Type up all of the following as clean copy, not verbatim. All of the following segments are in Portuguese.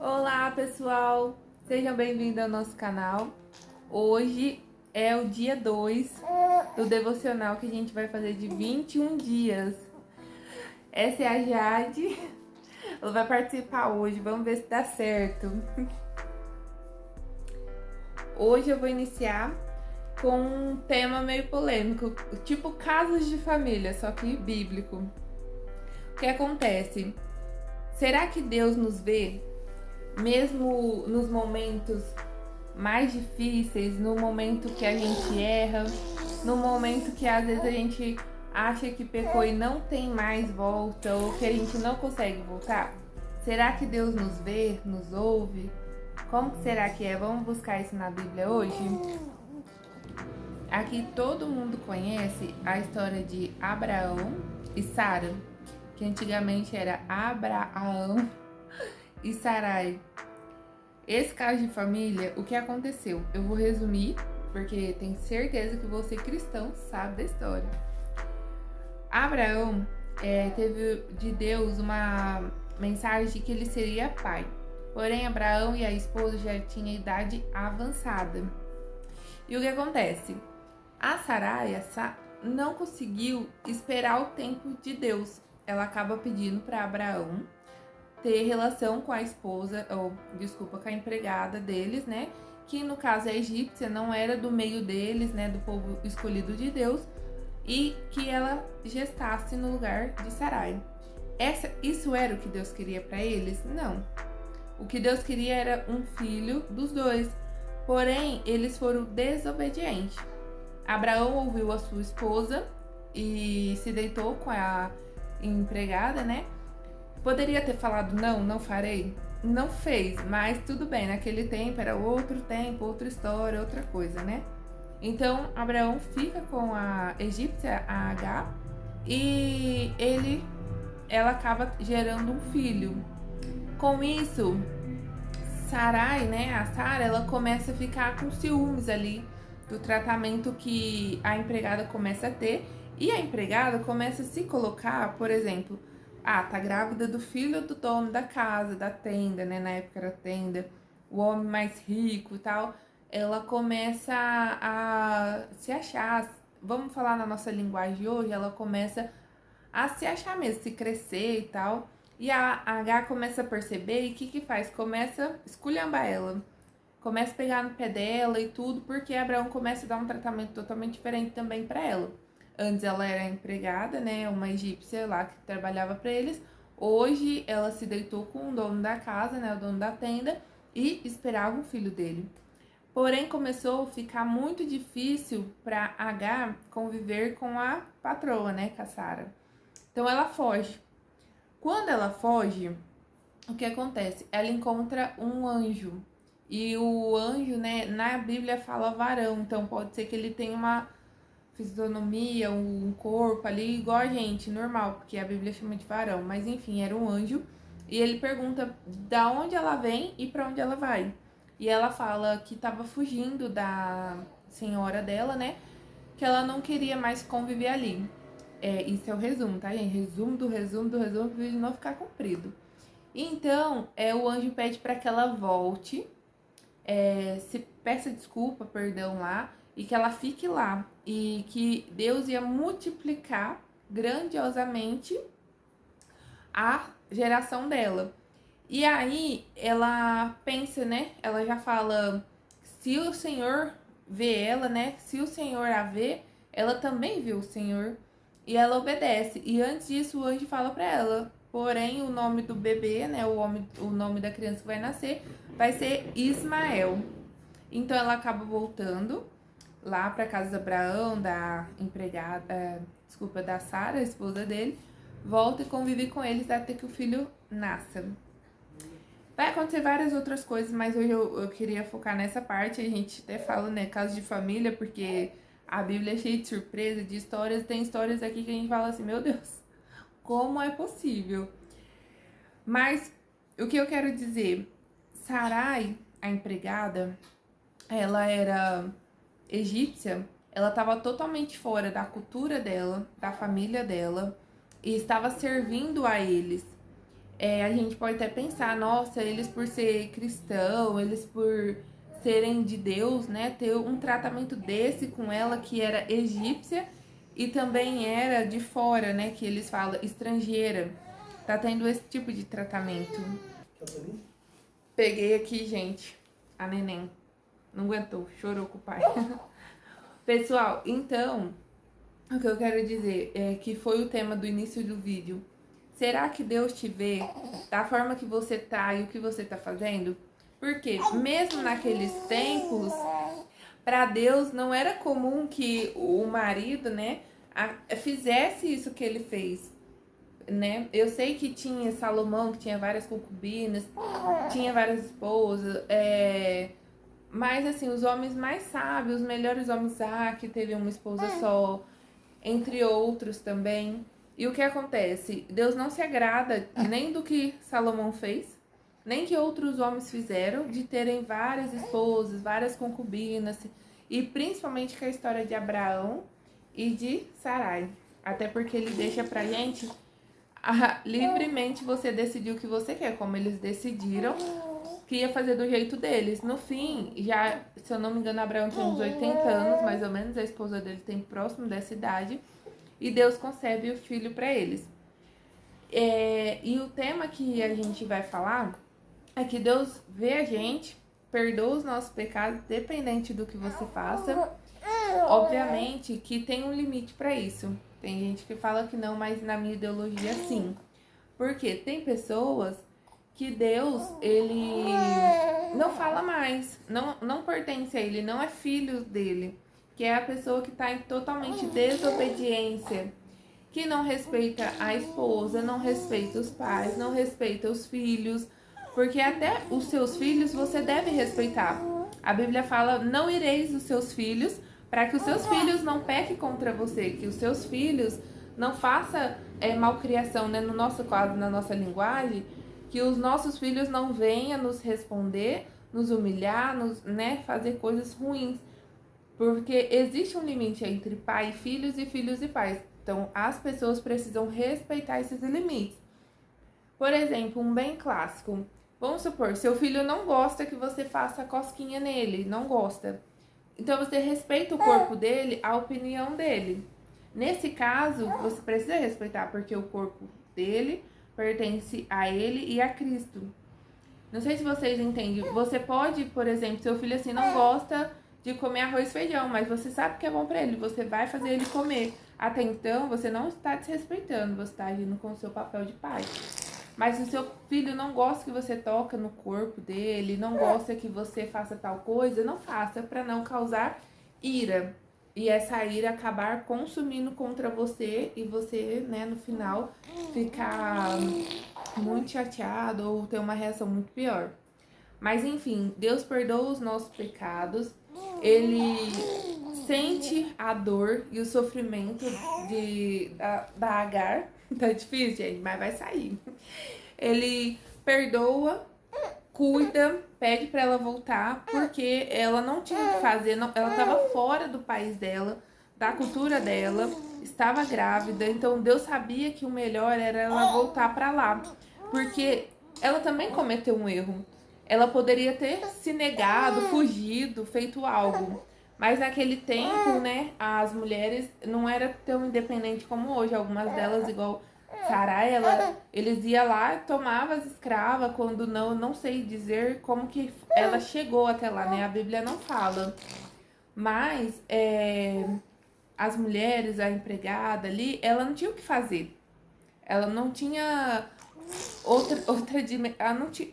Olá, pessoal! Sejam bem-vindos ao nosso canal. Hoje é o dia 2 do devocional que a gente vai fazer de 21 dias. Essa é a Jade, ela vai participar hoje, vamos ver se dá certo. Hoje eu vou iniciar com um tema meio polêmico, tipo casos de família, só que bíblico. O que acontece? Será que Deus nos vê mesmo nos momentos mais difíceis, no momento que a gente erra, no momento que às vezes a gente acha que pecou e não tem mais volta, ou que a gente não consegue voltar? Será que Deus nos vê, nos ouve? Como que será que é? Vamos buscar isso na Bíblia hoje? Aqui todo mundo conhece a história de Abraão e Sara, que antigamente era Abraão e Sarai. Esse caso de família, o que aconteceu? Eu vou resumir, porque tenho certeza que você cristão sabe da história. Abraão teve de Deus uma mensagem de que ele seria pai. Porém, Abraão e a esposa já tinham idade avançada. E o que acontece? A Sarai não conseguiu esperar o tempo de Deus. Ela acaba pedindo para Abraão ter relação com a esposa, com a empregada deles, né? Que no caso é egípcia, não era do meio deles, né? Do povo escolhido de Deus, e que ela gestasse no lugar de Sarai. Isso era o que Deus queria para eles? Não. O que Deus queria era um filho dos dois. Porém, eles foram desobedientes. Abraão ouviu a sua esposa e se deitou com a empregada, né? Poderia ter falado não, não farei? Não fez, mas tudo bem, naquele tempo era outro tempo, outra história, outra coisa, né? Então, Abraão fica com a egípcia, a H, e ela acaba gerando um filho. Com isso, Sarai, né, a Sara, ela começa a ficar com ciúmes ali do tratamento que a empregada começa a ter, e a empregada começa a se colocar, por exemplo, tá grávida do filho do dono da casa, da tenda, né? Na época era tenda, o homem mais rico e tal. Ela começa a se achar, vamos falar na nossa linguagem de hoje, ela começa a se achar mesmo, se crescer e tal. E a H começa a perceber e o que faz? Começa a esculhambar ela. Começa a pegar no pé dela e tudo, porque Abraão começa a dar um tratamento totalmente diferente também para ela. Antes ela era empregada, né, uma egípcia lá que trabalhava para eles. Hoje ela se deitou com o dono da casa, né, o dono da tenda, e esperava o filho dele. Porém, começou a ficar muito difícil para H conviver com a patroa, né, com a Sara. Então ela foge. Quando ela foge, o que acontece? Ela encontra um anjo. E o anjo, né, na Bíblia fala varão, então pode ser que ele tenha uma fisionomia, um corpo ali igual a gente, normal, porque a Bíblia chama de varão, mas enfim, era um anjo. E ele pergunta da onde ela vem e para onde ela vai. E ela fala que estava fugindo da senhora dela, né? Que ela não queria mais conviver ali. Isso é o resumo, tá, gente? Resumo do resumo do resumo, para o vídeo não ficar comprido. Então, o anjo pede para que ela volte, se peça desculpa, perdão lá, e que ela fique lá. E que Deus ia multiplicar grandiosamente a geração dela. E aí ela pensa, né? Ela já fala, se o Senhor vê ela, né? Se o Senhor a vê, ela também viu o Senhor. E ela obedece. E antes disso, o anjo fala para ela, porém o nome do bebê, né? O nome da criança que vai nascer vai ser Ismael. Então ela acaba voltando lá para casa de Abraão, da empregada, da Sara, a esposa dele, volta e convive com eles até que o filho nasça. Vai acontecer várias outras coisas, mas hoje eu queria focar nessa parte. A gente até fala, né, caso de família, porque a Bíblia é cheia de surpresa, de histórias. Tem histórias aqui que a gente fala assim, meu Deus, como é possível? Mas o que eu quero dizer, Sarai, a empregada, ela era egípcia, ela estava totalmente fora da cultura dela, da família dela, e estava servindo a eles. a gente pode até pensar, nossa, eles por ser cristão, eles por serem de Deus, né, ter um tratamento desse com ela que era egípcia e também era de fora, né, que eles falam estrangeira. Tá tendo esse tipo de tratamento. Peguei aqui, gente, a neném. Não aguentou, chorou com o pai. Pessoal, então, o que eu quero dizer é que foi o tema do início do vídeo. Será que Deus te vê da forma que você tá e o que você tá fazendo? Porque mesmo naqueles tempos, para Deus não era comum que o marido, né, fizesse isso que ele fez, né? Eu sei que tinha Salomão, que tinha várias concubinas, tinha várias esposas, mas assim, os homens mais sábios, os melhores homens, que teve uma esposa só, entre outros também. E o que acontece? Deus não se agrada nem do que Salomão fez, nem que outros homens fizeram, de terem várias esposas, várias concubinas, e principalmente com a história de Abraão e de Sarai. Até porque ele deixa pra gente livremente você decidir o que você quer, como eles decidiram que ia fazer do jeito deles. No fim, já, se eu não me engano, Abraão tem uns 80 anos, mais ou menos, a esposa dele tem próximo dessa idade, e Deus concebe o filho para eles. E o tema que a gente vai falar é que Deus vê a gente, perdoa os nossos pecados, dependente do que você faça. Obviamente que tem um limite para isso. Tem gente que fala que não, mas na minha ideologia sim. Porque tem pessoas que Deus, ele não fala mais, não pertence a ele, não é filho dele. Que é a pessoa que está em totalmente desobediência, que não respeita a esposa, não respeita os pais, não respeita os filhos, porque até os seus filhos você deve respeitar. A Bíblia fala, não ireis os seus filhos, para que os seus filhos não pequem contra você, que os seus filhos não façam malcriação, né? No nosso caso, na nossa linguagem, que os nossos filhos não venham nos responder, nos humilhar, né, fazer coisas ruins. Porque existe um limite entre pai e filhos e pais. Então, as pessoas precisam respeitar esses limites. Por exemplo, um bem clássico. Vamos supor, seu filho não gosta que você faça cosquinha nele, não gosta. Então, você respeita o corpo dele, a opinião dele. Nesse caso, você precisa respeitar, porque o corpo dele pertence a ele e a Cristo. Não sei se vocês entendem. Você pode, por exemplo, seu filho assim não gosta de comer arroz e feijão, mas você sabe que é bom pra ele, você vai fazer ele comer. Até então, você não está desrespeitando, você está agindo com o seu papel de pai. Mas se o seu filho não gosta que você toque no corpo dele, não gosta que você faça tal coisa, não faça, para não causar ira. E essa ira acabar consumindo contra você e você, né, no final, ficar muito chateado ou ter uma reação muito pior. Mas enfim, Deus perdoa os nossos pecados, Ele sente a dor e o sofrimento da Agar. Tá difícil, gente, mas vai sair. Ele perdoa, cuida, pede pra ela voltar, porque ela não tinha o que fazer, ela estava fora do país dela, da cultura dela, estava grávida, então Deus sabia que o melhor era ela voltar pra lá, porque ela também cometeu um erro. Ela poderia ter se negado, fugido, feito algo. Mas naquele tempo, né, as mulheres não eram tão independentes como hoje. Algumas delas, igual Sarai, eles iam lá e tomavam as escravas, quando não sei dizer como que ela chegou até lá, né? A Bíblia não fala. Mas as mulheres, a empregada ali, ela não tinha o que fazer. Ela não tinha outra dimensão.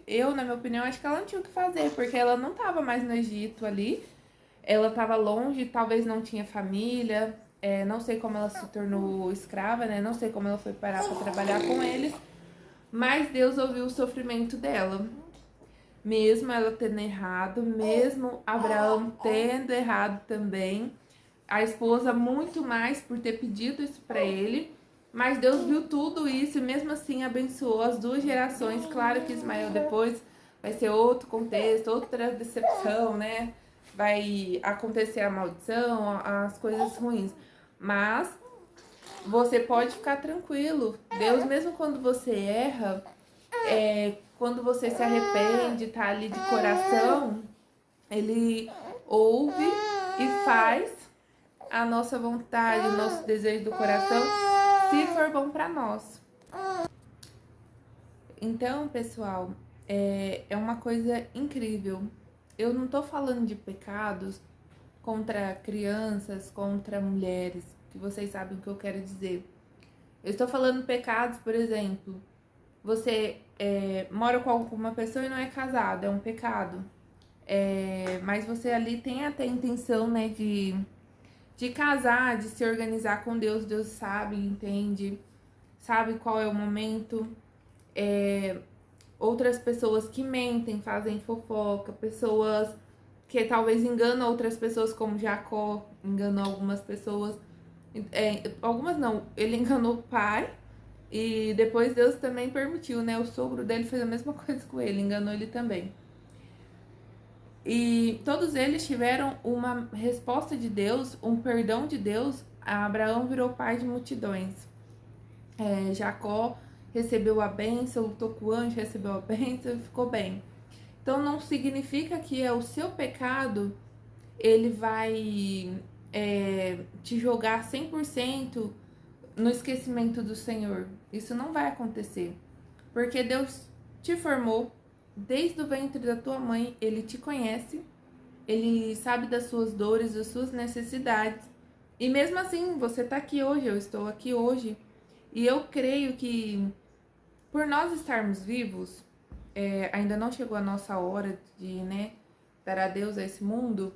Eu, na minha opinião, acho que ela não tinha o que fazer, porque ela não estava mais no Egito ali. Ela estava longe, talvez não tinha família. Não sei como ela se tornou escrava, né? Não sei como ela foi parar para trabalhar com eles. Mas Deus ouviu o sofrimento dela. Mesmo ela tendo errado, mesmo Abraão tendo errado também. A esposa muito mais por ter pedido isso para ele. Mas Deus viu tudo isso e mesmo assim abençoou as duas gerações. Claro que Ismael depois vai ser outro contexto, outra decepção, né? Vai acontecer a maldição, as coisas ruins. Mas você pode ficar tranquilo. Deus, mesmo quando você erra, quando você se arrepende, tá ali de coração, ele ouve e faz a nossa vontade, o nosso desejo do coração, se for bom para nós. Então, pessoal, é uma coisa incrível. Eu não tô falando de pecados contra crianças, contra mulheres, que vocês sabem o que eu quero dizer. Eu estou falando pecados, por exemplo, você mora com alguma pessoa e não é casado, é um pecado. Mas você ali tem até a intenção, né, de casar, de se organizar com Deus. Deus sabe, entende, sabe qual é o momento. Outras pessoas que mentem, fazem fofoca, pessoas que talvez enganam outras pessoas, como Jacó enganou algumas pessoas. Algumas não, ele enganou o pai e depois Deus também permitiu, né? O sogro dele fez a mesma coisa com ele, enganou ele também. E todos eles tiveram uma resposta de Deus, um perdão de Deus. Abraão virou pai de multidões. Jacó recebeu a bênção, lutou com o anjo, recebeu a bênção e ficou bem. Então não significa que o seu pecado ele vai te jogar 100% no esquecimento do Senhor. Isso não vai acontecer. Porque Deus te formou desde o ventre da tua mãe, Ele te conhece, Ele sabe das suas dores, das suas necessidades. E mesmo assim, você está aqui hoje, eu estou aqui hoje. E eu creio que por nós estarmos vivos, ainda não chegou a nossa hora de, dar adeus a esse mundo.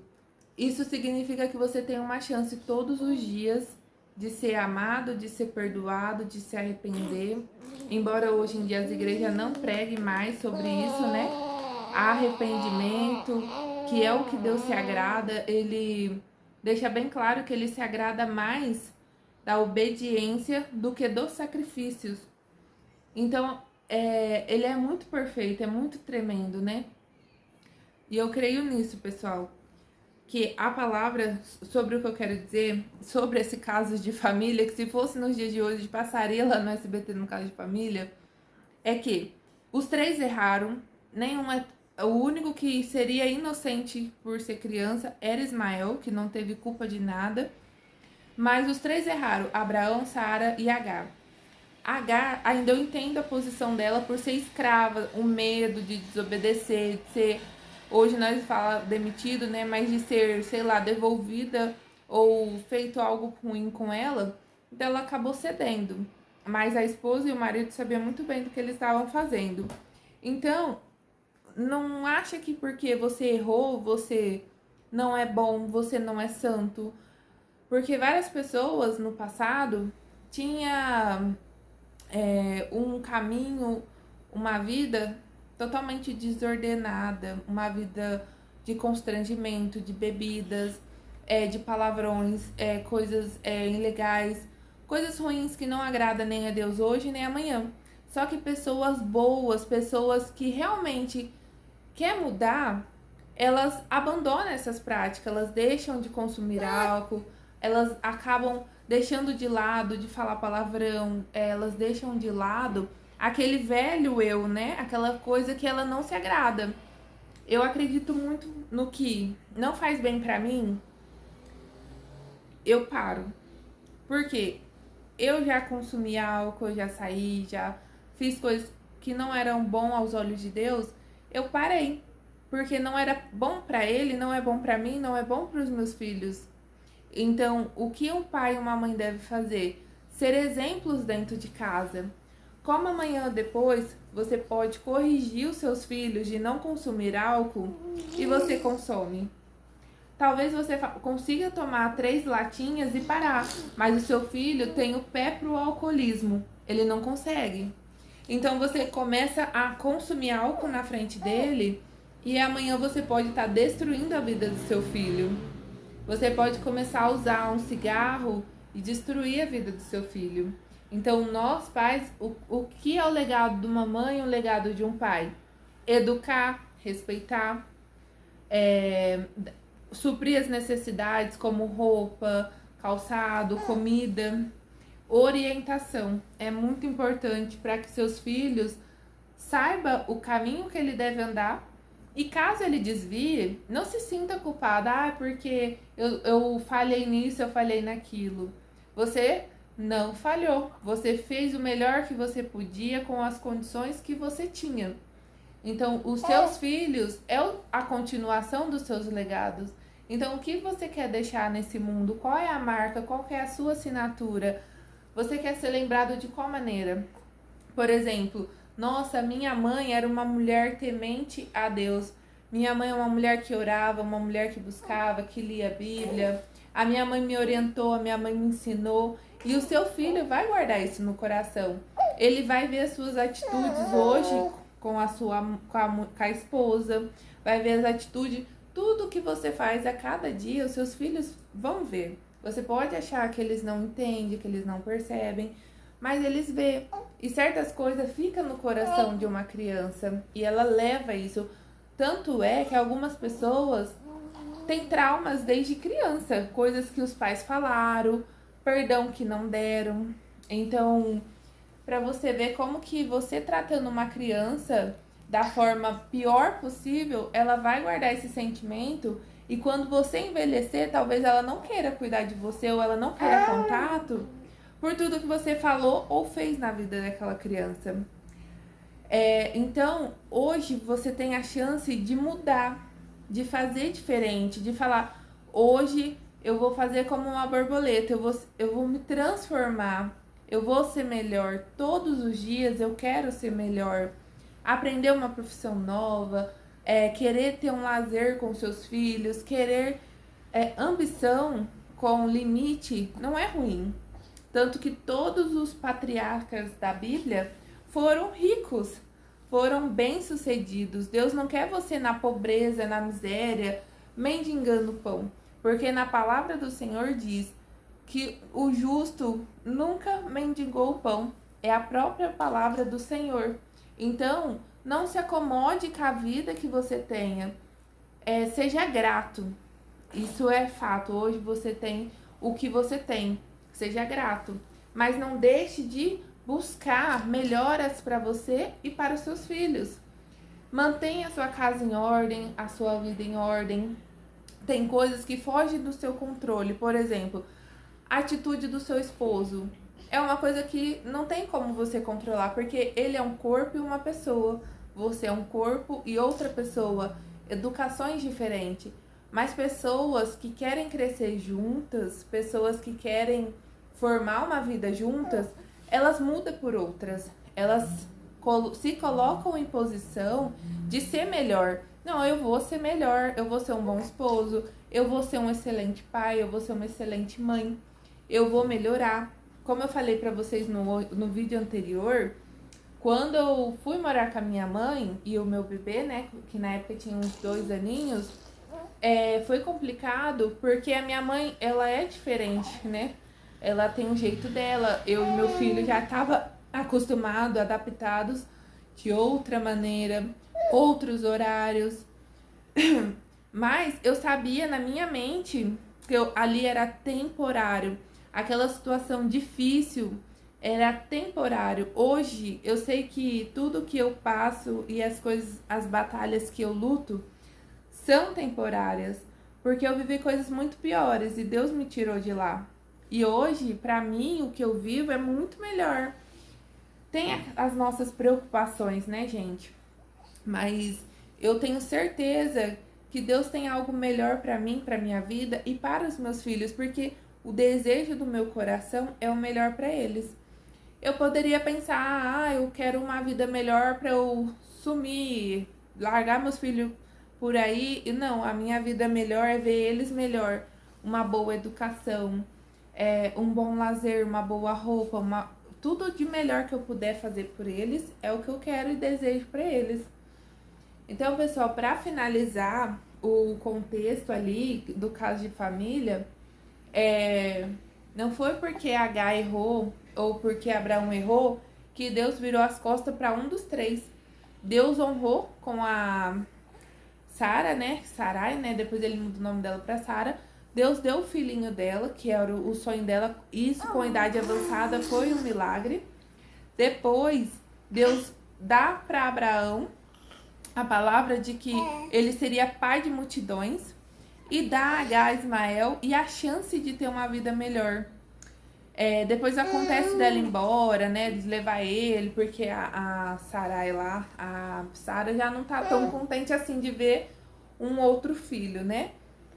Isso significa que você tem uma chance todos os dias de ser amado, de ser perdoado, de se arrepender. Embora hoje em dia as igrejas não preguem mais sobre isso, né? Arrependimento, que é o que Deus se agrada. Ele deixa bem claro que ele se agrada mais da obediência do que dos sacrifícios. Então, ele é muito perfeito, é muito tremendo, né? E eu creio nisso, pessoal. Que a palavra sobre o que eu quero dizer, sobre esse caso de família, que se fosse nos dias de hoje, passaria lá no SBT no caso de família, é que os três erraram, nenhum o único que seria inocente por ser criança era Ismael, que não teve culpa de nada, mas os três erraram, Abraão, Sara e Agar. Agar, ainda eu entendo a posição dela por ser escrava, o medo de desobedecer, de ser... Hoje nós fala demitido, né? Mas de ser, sei lá, devolvida ou feito algo ruim com ela. Então ela acabou cedendo. Mas a esposa e o marido sabiam muito bem do que eles estavam fazendo. Então, não acha que porque você errou, você não é bom, você não é santo. Porque várias pessoas no passado tinham um caminho, uma vida totalmente desordenada, uma vida de constrangimento, de bebidas, de palavrões, coisas ilegais, coisas ruins que não agradam nem a Deus hoje nem amanhã. Só que pessoas boas, pessoas que realmente querem mudar, elas abandonam essas práticas, elas deixam de consumir álcool, elas acabam deixando de lado de falar palavrão, elas deixam de lado aquele velho eu, né? Aquela coisa que ela não se agrada. Eu acredito muito no que não faz bem pra mim, eu paro. Porque eu já consumi álcool, já saí, já fiz coisas que não eram bom aos olhos de Deus, eu parei. Porque não era bom pra ele, não é bom pra mim, não é bom pros meus filhos. Então, o que um pai e uma mãe devem fazer? Ser exemplos dentro de casa. Como amanhã ou depois você pode corrigir os seus filhos de não consumir álcool e você consome. Talvez você consiga tomar 3 latinhas e parar, mas o seu filho tem o pé pro alcoolismo, ele não consegue. Então você começa a consumir álcool na frente dele e amanhã você pode estar destruindo a vida do seu filho. Você pode começar a usar um cigarro e destruir a vida do seu filho. Então, nós pais, o que é o legado de uma mãe e o legado de um pai? Educar, respeitar, suprir as necessidades como roupa, calçado, comida, orientação. É muito importante para que seus filhos saiba o caminho que ele deve andar. E caso ele desvie, não se sinta culpado. Ah, porque eu falhei nisso, eu falhei naquilo. Você não falhou. Você fez o melhor que você podia com as condições que você tinha. Então, os seus filhos é a continuação dos seus legados. Então, o que você quer deixar nesse mundo? Qual é a marca? Qual que é a sua assinatura? Você quer ser lembrado de qual maneira? Por exemplo, nossa, minha mãe era uma mulher temente a Deus. Minha mãe é uma mulher que orava, uma mulher que buscava, que lia a Bíblia. A minha mãe me orientou, a minha mãe me ensinou. E o seu filho vai guardar isso no coração. Ele vai ver as suas atitudes hoje com a esposa, vai ver as atitudes, tudo que você faz a cada dia, os seus filhos vão ver. Você pode achar que eles não entendem, que eles não percebem, mas eles vê. E certas coisas ficam no coração de uma criança e ela leva isso. Tanto é que algumas pessoas têm traumas desde criança, coisas que os pais falaram, perdão que não deram. Então, para você ver como que você tratando uma criança da forma pior possível, ela vai guardar esse sentimento e quando você envelhecer, talvez ela não queira cuidar de você ou ela não queira contato por tudo que você falou ou fez na vida daquela criança. Então, hoje você tem a chance de mudar, de fazer diferente, de falar, hoje eu vou fazer como uma borboleta, eu vou me transformar. Eu vou ser melhor. Todos os dias eu quero ser melhor. Aprender uma profissão nova, querer ter um lazer com seus filhos, querer ambição com limite não é ruim. Tanto que todos os patriarcas da Bíblia foram ricos, foram bem-sucedidos. Deus não quer você na pobreza, na miséria, mendigando pão. Porque na palavra do Senhor diz que o justo nunca mendigou o pão. É a própria palavra do Senhor. Então, não se acomode com a vida que você tenha. Seja grato. Isso é fato. Hoje você tem o que você tem. Seja grato. Mas não deixe de buscar melhoras para você e para os seus filhos. Mantenha a sua casa em ordem, a sua vida em ordem. Tem coisas que fogem do seu controle. Por exemplo, a atitude do seu esposo é uma coisa que não tem como você controlar, porque ele é um corpo e uma pessoa. Você é um corpo e outra pessoa. Educações diferentes. Mas pessoas que querem crescer juntas, pessoas que querem formar uma vida juntas, elas mudam por outras. Elas se colocam em posição de ser melhor. Não, eu vou ser melhor, eu vou ser um bom esposo, eu vou ser um excelente pai, eu vou ser uma excelente mãe. Eu vou melhorar. Como eu falei pra vocês no vídeo anterior, quando eu fui morar com a minha mãe e o meu bebê, né, que na época tinha uns 2 aninhos, foi complicado porque a minha mãe, ela é diferente, né? Ela tem um jeito dela. Eu e meu filho já tava acostumado, adaptados de outra maneira, outros horários. Mas eu sabia na minha mente que ali era temporário. Aquela situação difícil era temporário. Hoje eu sei que tudo que eu passo e as coisas, as batalhas que eu luto são temporárias, porque eu vivi coisas muito piores e Deus me tirou de lá. E hoje, pra mim, o que eu vivo é muito melhor. Tem as nossas preocupações, né, gente? Mas eu tenho certeza que Deus tem algo melhor pra mim, pra minha vida e para os meus filhos, porque o desejo do meu coração é o melhor pra eles. Eu poderia pensar, eu quero uma vida melhor pra eu sumir, largar meus filhos por aí. E não, a minha vida melhor é ver eles melhor. Uma boa educação, um bom lazer, uma boa roupa, tudo de melhor que eu puder fazer por eles é o que eu quero e desejo pra eles. Então, pessoal, para finalizar o contexto ali do caso de família, não foi porque H errou ou porque Abraão errou que Deus virou as costas para um dos três. Deus honrou com a Sara, né? Sarai, né? Depois ele muda o nome dela para Sara. Deus deu o filhinho dela, que era o sonho dela. Isso com idade avançada foi um milagre. Depois, Deus dá para Abraão a palavra de que ele seria pai de multidões e dá a Agar a Ismael e a chance de ter uma vida melhor. Depois acontece dela ir embora, né? De levar ele, porque a Sarai lá, a Sara já não tá tão contente assim de ver um outro filho, né?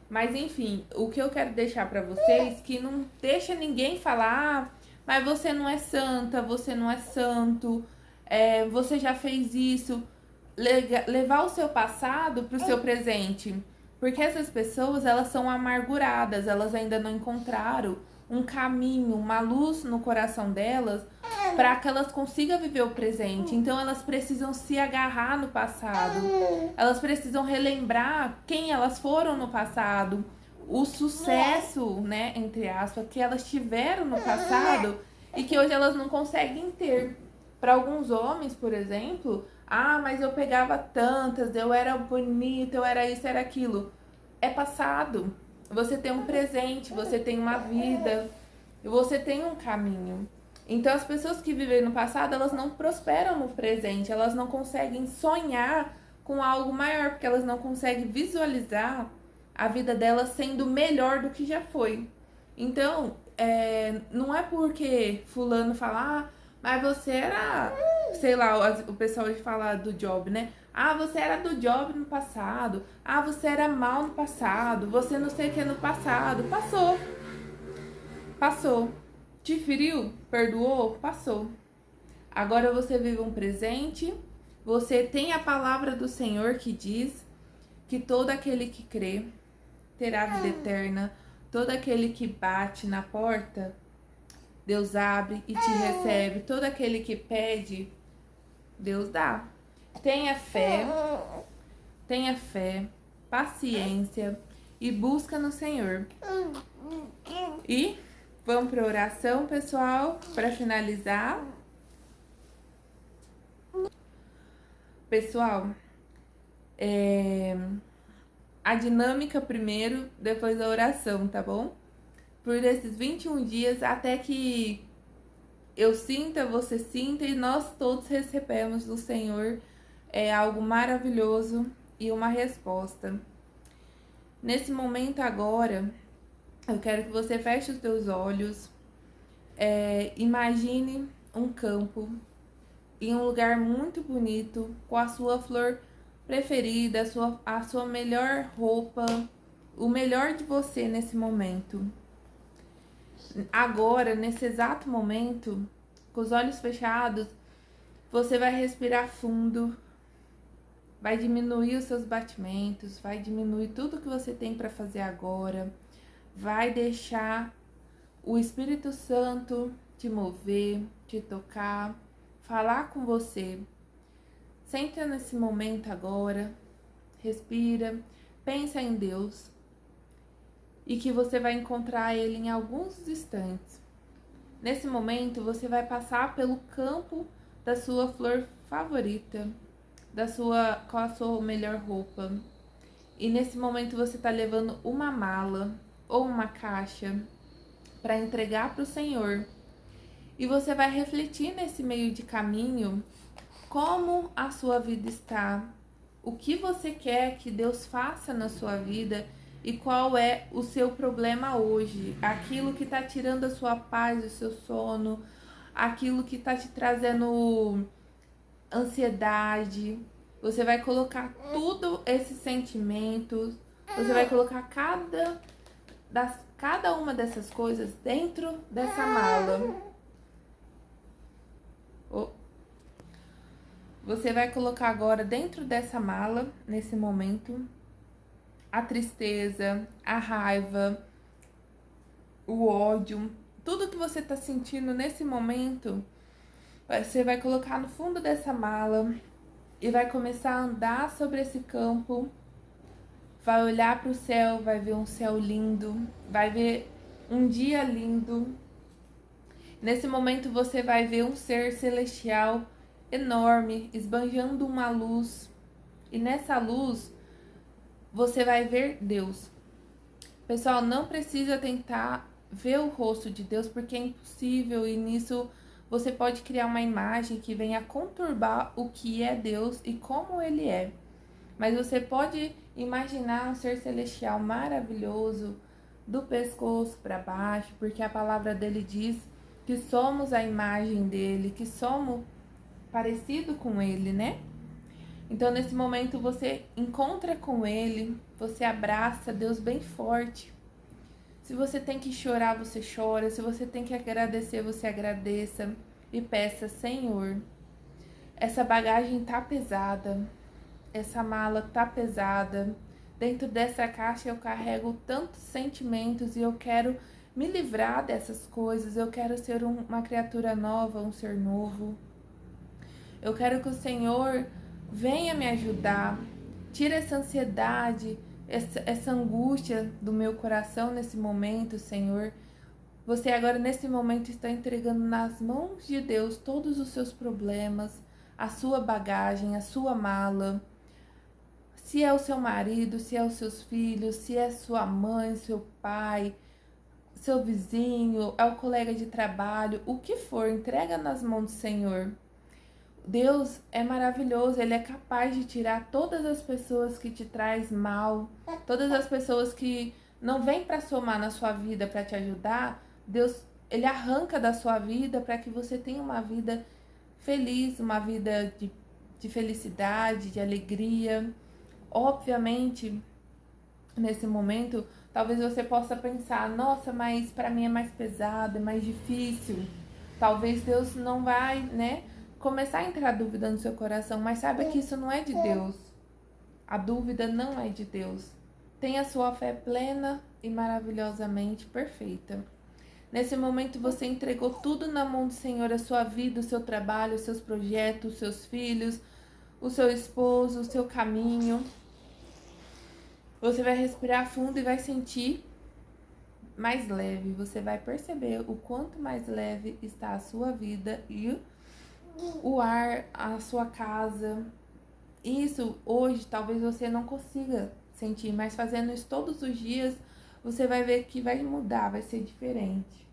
Mas enfim, o que eu quero deixar pra vocês, que não deixa ninguém falar, mas você não é santa, você não é santo, você já fez isso. Levar o seu passado pro seu presente. Porque essas pessoas, elas são amarguradas, elas ainda não encontraram um caminho, uma luz no coração delas para que elas consigam viver o presente. Então elas precisam se agarrar no passado. Elas precisam relembrar quem elas foram no passado, o sucesso, né, entre aspas, que elas tiveram no passado e que hoje elas não conseguem ter. Para alguns homens, por exemplo, mas eu pegava tantas, eu era bonita, eu era isso, era aquilo. É passado. Você tem um presente, você tem uma vida, você tem um caminho. Então as pessoas que vivem no passado, elas não prosperam no presente, elas não conseguem sonhar com algo maior, porque elas não conseguem visualizar a vida delas sendo melhor do que já foi. Então, não é porque fulano fala, mas você era, sei lá, o pessoal fala do Job, né? Você era do Job no passado. Você era mal no passado. Você não sei o que no passado. Passou. Passou. Te feriu? Perdoou? Passou. Agora você vive um presente. Você tem a palavra do Senhor que diz que todo aquele que crê terá vida eterna. Todo aquele que bate na porta, Deus abre e te recebe. Todo aquele que pede, Deus dá. Tenha fé, paciência e busca no Senhor. E vamos para a oração, pessoal, para finalizar. Pessoal, a dinâmica primeiro, depois a oração, tá bom? Por esses 21 dias, até que eu sinta, você sinta e nós todos recebemos do Senhor algo maravilhoso e uma resposta. Nesse momento agora, eu quero que você feche os teus olhos, imagine um campo em um lugar muito bonito, com a sua flor preferida, a sua melhor roupa, o melhor de você nesse momento. Agora, nesse exato momento, com os olhos fechados, você vai respirar fundo, vai diminuir os seus batimentos, vai diminuir tudo que você tem para fazer agora, vai deixar o Espírito Santo te mover, te tocar, falar com você. Senta nesse momento agora, respira, pensa em Deus e que você vai encontrar Ele em alguns instantes. Nesse momento, você vai passar pelo campo da sua flor favorita, com a sua melhor roupa. E nesse momento você está levando uma mala ou uma caixa para entregar para o Senhor. E você vai refletir nesse meio de caminho como a sua vida está, o que você quer que Deus faça na sua vida e qual é o seu problema hoje, aquilo que está tirando a sua paz, o seu sono, aquilo que está te trazendo ansiedade. Você vai colocar tudo esses sentimentos, você vai colocar cada uma dessas coisas dentro dessa mala. Você vai colocar agora dentro dessa mala, nesse momento, a tristeza, a raiva, o ódio, tudo que você está sentindo nesse momento, você vai colocar no fundo dessa mala e vai começar a andar sobre esse campo, vai olhar para o céu, vai ver um céu lindo, vai ver um dia lindo. Nesse momento você vai ver um ser celestial enorme, esbanjando uma luz, e nessa luz você vai ver Deus. Pessoal, não precisa tentar ver o rosto de Deus, porque é impossível, e nisso você pode criar uma imagem que venha conturbar o que é Deus e como Ele é. Mas você pode imaginar um ser celestial maravilhoso do pescoço para baixo, porque a palavra dele diz que somos a imagem dele, que somos parecido com ele, né? Então, nesse momento, você encontra com ele, você abraça Deus bem forte. Se você tem que chorar, você chora. Se você tem que agradecer, você agradeça. E peça, Senhor, essa bagagem tá pesada. Essa mala tá pesada. Dentro dessa caixa eu carrego tantos sentimentos e eu quero me livrar dessas coisas. Eu quero ser uma criatura nova, um ser novo. Eu quero que o Senhor venha me ajudar. Tira essa ansiedade, essa angústia do meu coração nesse momento, Senhor. Você agora, nesse momento, está entregando nas mãos de Deus todos os seus problemas, a sua bagagem, a sua mala. Se é o seu marido, se é os seus filhos, se é sua mãe, seu pai, seu vizinho, é o colega de trabalho, o que for, entrega nas mãos do Senhor. Deus é maravilhoso, Ele é capaz de tirar todas as pessoas que te traz mal, todas as pessoas que não vêm para somar na sua vida para te ajudar. Deus, Ele arranca da sua vida para que você tenha uma vida feliz, uma vida de felicidade, de alegria. Obviamente, nesse momento, talvez você possa pensar, nossa, mas para mim é mais pesado, é mais difícil. Talvez Deus não vai, né, começar a entrar dúvida no seu coração, mas saiba que isso não é de Deus. A dúvida não é de Deus. Tenha a sua fé plena e maravilhosamente perfeita. Nesse momento você entregou tudo na mão do Senhor, a sua vida, o seu trabalho, os seus projetos, os seus filhos, o seu esposo, o seu caminho. Você vai respirar fundo e vai sentir mais leve. Você vai perceber o quanto mais leve está a sua vida e o ar, a sua casa. Isso hoje talvez você não consiga sentir, mas fazendo isso todos os dias, você vai ver que vai mudar, vai ser diferente.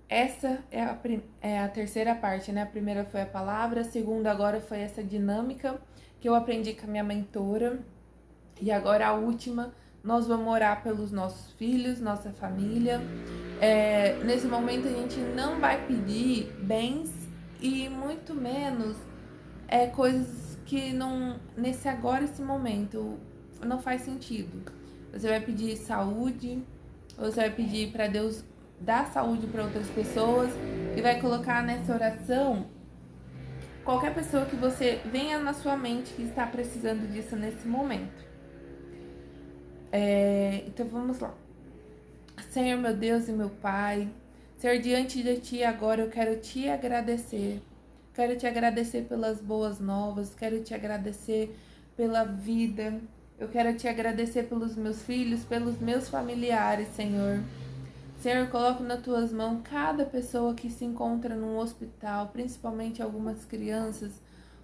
Essa é a terceira parte, né? A primeira foi a palavra, a segunda agora foi essa dinâmica que eu aprendi com a minha mentora. E agora a última, nós vamos orar pelos nossos filhos, nossa família. Nesse momento a gente não vai pedir bens e muito menos coisas que não, nesse agora, esse momento, não faz sentido. Você vai pedir saúde, você vai pedir para Deus dar saúde para outras pessoas e vai colocar nessa oração qualquer pessoa que você venha na sua mente que está precisando disso nesse momento. Então vamos lá. Senhor, meu Deus e meu Pai, Senhor, diante de Ti agora eu quero Te agradecer. Quero Te agradecer pelas boas novas, quero Te agradecer pela vida. Eu quero Te agradecer pelos meus filhos, pelos meus familiares, Senhor. Senhor, eu coloco nas Tuas mãos cada pessoa que se encontra num hospital, principalmente algumas crianças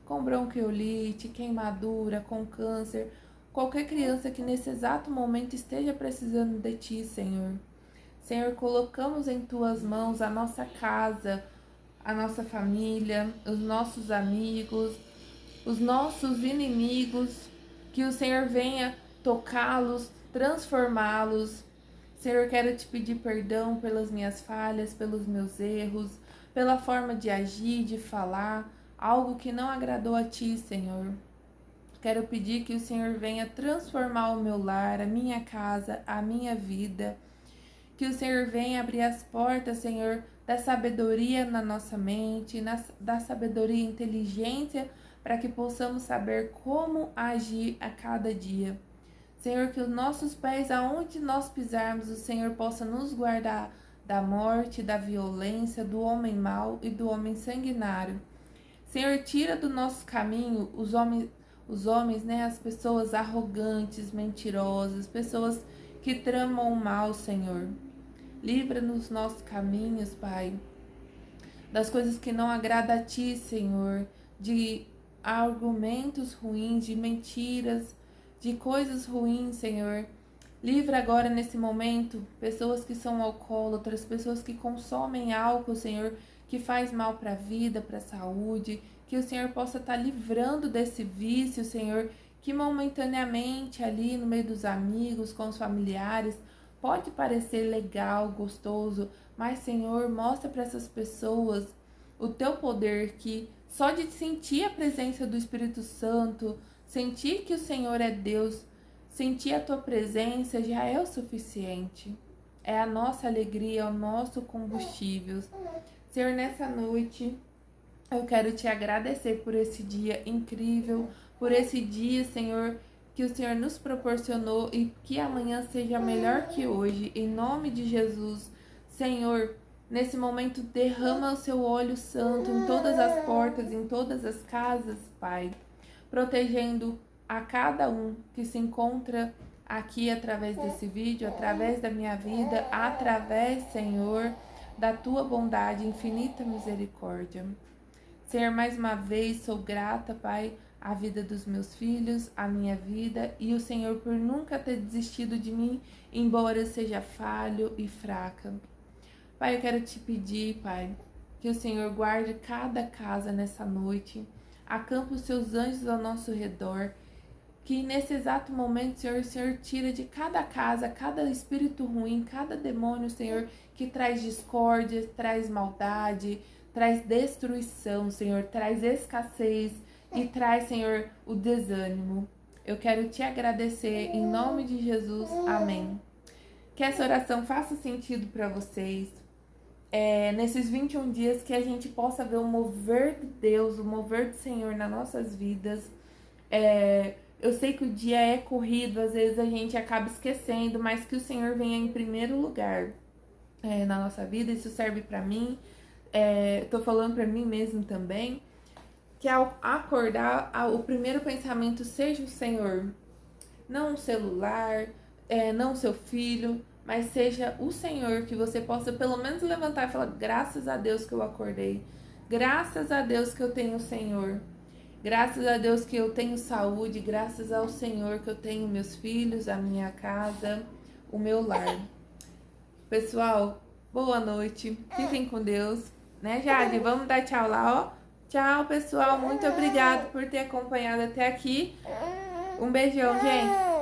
com bronquiolite, queimadura, com câncer. Qualquer criança que nesse exato momento esteja precisando de Ti, Senhor. Senhor, colocamos em Tuas mãos a nossa casa, a nossa família, os nossos amigos, os nossos inimigos, que o Senhor venha tocá-los, transformá-los. Senhor, quero Te pedir perdão pelas minhas falhas, pelos meus erros, pela forma de agir, de falar, algo que não agradou a Ti, Senhor. Quero pedir que o Senhor venha transformar o meu lar, a minha casa, a minha vida. Que o Senhor venha abrir as portas, Senhor, da sabedoria na nossa mente, da sabedoria e inteligência, para que possamos saber como agir a cada dia. Senhor, que os nossos pés, aonde nós pisarmos, o Senhor possa nos guardar da morte, da violência, do homem mau e do homem sanguinário. Senhor, tira do nosso caminho os homens, né, as pessoas arrogantes, mentirosas, pessoas que tramam o mal, Senhor. Livra-nos nossos caminhos, Pai, das coisas que não agradam a Ti, Senhor, de argumentos ruins, de mentiras, de coisas ruins, Senhor. Livra agora, nesse momento, pessoas que são alcoólatras, pessoas que consomem álcool, Senhor. que faz mal para a vida, para a saúde, que o Senhor possa estar livrando desse vício, Senhor, que momentaneamente ali no meio dos amigos, com os familiares, pode parecer legal, gostoso, mas Senhor, mostra para essas pessoas o teu poder, que só de sentir a presença do Espírito Santo, sentir que o Senhor é Deus, sentir a tua presença já é o suficiente. É a nossa alegria, é o nosso combustível. Senhor, nessa noite eu quero te agradecer por esse dia incrível, por esse dia, Senhor, que o Senhor nos proporcionou e que amanhã seja melhor que hoje. Em nome de Jesus, Senhor, nesse momento derrama o seu óleo santo em todas as portas, em todas as casas, Pai, protegendo a cada um que se encontra aqui através desse vídeo, através da minha vida, através, Senhor, da tua bondade, infinita misericórdia. Senhor, mais uma vez sou grata, Pai, à vida dos meus filhos, à minha vida e o Senhor por nunca ter desistido de mim, embora eu seja falho e fraca. Pai, eu quero te pedir, Pai, que o Senhor guarde cada casa nessa noite, acampe os seus anjos ao nosso redor, que nesse exato momento, Senhor, o Senhor tira de cada casa, cada espírito ruim, cada demônio, Senhor, que traz discórdia, traz maldade, traz destruição, Senhor, traz escassez e traz, Senhor, o desânimo. Eu quero te agradecer em nome de Jesus. Amém. Que essa oração faça sentido para vocês. Nesses 21 dias que a gente possa ver o mover de Deus, o mover do Senhor nas nossas vidas. Eu sei que o dia é corrido, às vezes a gente acaba esquecendo, mas que o Senhor venha em primeiro lugar na nossa vida. Isso serve para mim. Tô falando para mim mesmo também. Que ao acordar, o primeiro pensamento seja o Senhor. Não o celular, não o seu filho, mas seja o Senhor, que você possa pelo menos levantar e falar: graças a Deus que eu acordei, graças a Deus que eu tenho o Senhor, graças a Deus que eu tenho saúde, graças ao Senhor que eu tenho meus filhos, a minha casa, o meu lar. Pessoal, boa noite, fiquem com Deus, né, Jade? Vamos dar tchau lá, ó. Tchau, pessoal, muito obrigada por ter acompanhado até aqui. Um beijão, gente.